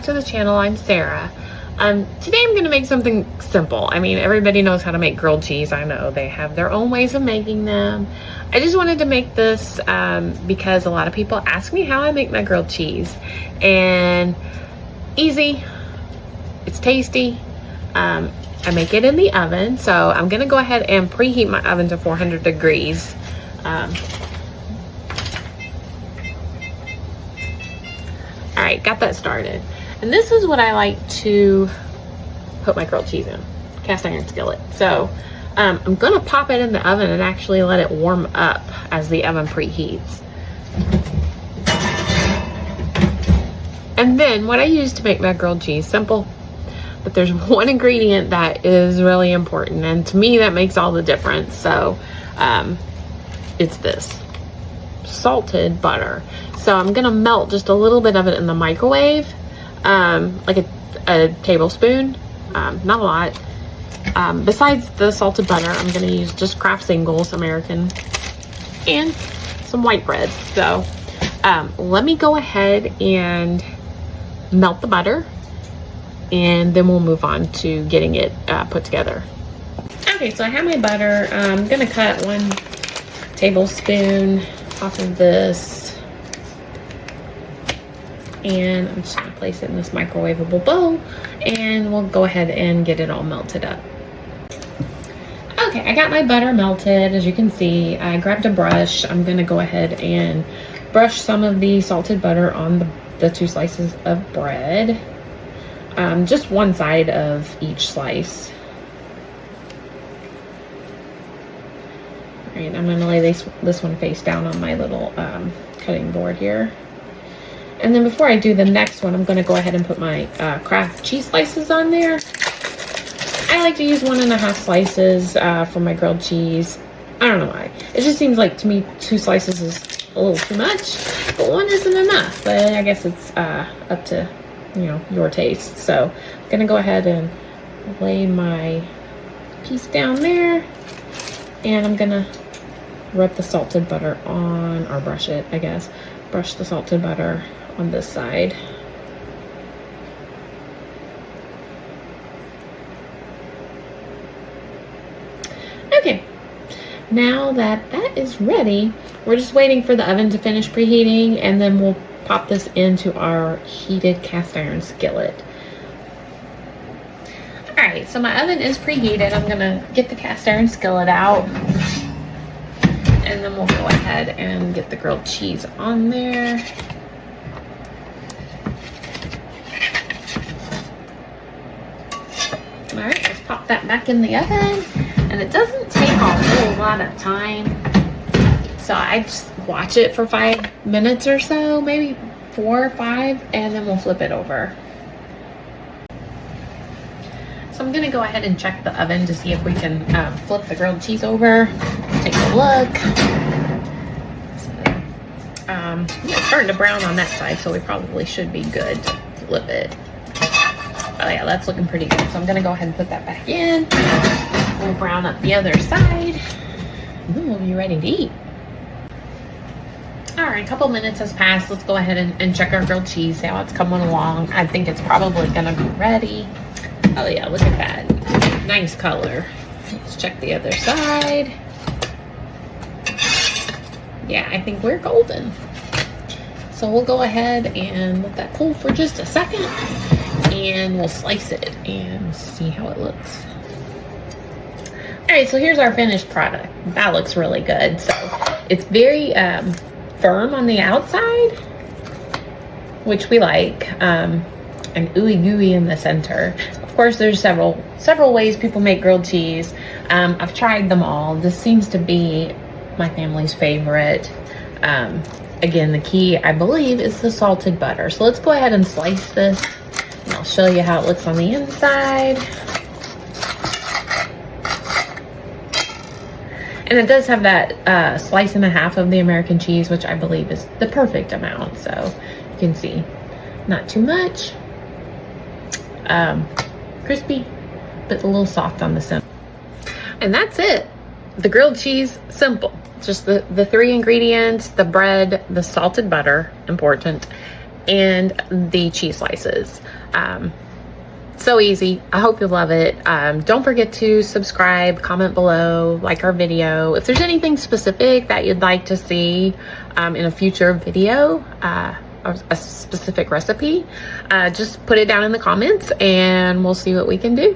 to the channel. I'm Sarah. Today I'm going to make something simple. I mean, everybody knows how to make grilled cheese. I know they have their own ways of making them. I just wanted to make this because a lot of people ask me how I make my grilled cheese. And easy, it's tasty. I make it in the oven, so I'm going to go ahead and preheat my oven to 400 degrees. All right, got that started. And this is what I like to put my grilled cheese in, cast iron skillet. So I'm gonna pop it in the oven and actually let it warm up as the oven preheats. And then what I use to make my grilled cheese, simple, but there's one ingredient that is really important, and to me that makes all the difference. So it's this salted butter. So I'm gonna melt just a little bit of it in the microwave, like a tablespoon, not a lot. Besides the salted butter, I'm gonna use just Kraft Singles American and some white bread. So let me go ahead and melt the butter, and then we'll move on to getting it put together. Okay, so I have my butter. I'm gonna cut 1 tablespoon off of this, and I'm just gonna place it in this microwavable bowl, and we'll go ahead and get it all melted up. Okay, I got my butter melted. As you can see, I grabbed a brush. I'm gonna go ahead and brush some of the salted butter on the 2 slices of bread. Just one side of each slice. All right, I'm gonna lay this one face down on my little cutting board here. And then before I do the next one, I'm gonna go ahead and put my Kraft cheese slices on there. I like to use 1.5 slices for my grilled cheese. I don't know why. It just seems like to me 2 slices is a little too much, but 1 isn't enough. But I guess it's up to, you know, your taste. So I'm gonna go ahead and lay my piece down there, and I'm gonna rub the salted butter on, or brush it, I guess. Brush the salted butter on this side. Okay, now that that is ready, we're just waiting for the oven to finish preheating, and then we'll pop this into our heated cast iron skillet. All right, so my oven is preheated. I'm gonna get the cast iron skillet out, and then we'll go ahead and get the grilled cheese on there. All right, let's pop that back in the oven. And it doesn't take a whole lot of time. So I just watch it for 5 minutes or so, maybe 4 or 5, and then we'll flip it over. So I'm gonna go ahead and check the oven to see if we can flip the grilled cheese over. Let's take a look. So, it's starting to brown on that side, so we probably should be good to flip it. Oh yeah, that's looking pretty good. So I'm gonna go ahead and put that back in. We'll brown up the other side, and then we'll be ready to eat. All right, a couple minutes has passed. Let's go ahead and check our grilled cheese, see how it's coming along. I think it's probably gonna be ready. Oh yeah, look at that. Nice color. Let's check the other side. Yeah, I think we're golden. So we'll go ahead and let that cool for just a second, and we'll slice it and see how it looks. All right, so here's our finished product. That looks really good. So it's very firm on the outside, which we like, and ooey gooey in the center. Of course, there's several ways people make grilled cheese. I've tried them all. This seems to be my family's favorite. Again, the key, I believe, is the salted butter. So let's go ahead and slice this, and I'll show you how it looks on the inside. And it does have that slice and a half of the American cheese, which I believe is the perfect amount. So you can see, not too much. Crispy, but a little soft on the center. And that's it. The grilled cheese, simple. Just the 3 ingredients, the bread, the salted butter, important, and the cheese slices. So easy. I hope you love it. Don't forget to subscribe, comment below, like our video. If there's anything specific that you'd like to see in a future video, or a specific recipe, just put it down in the comments and we'll see what we can do.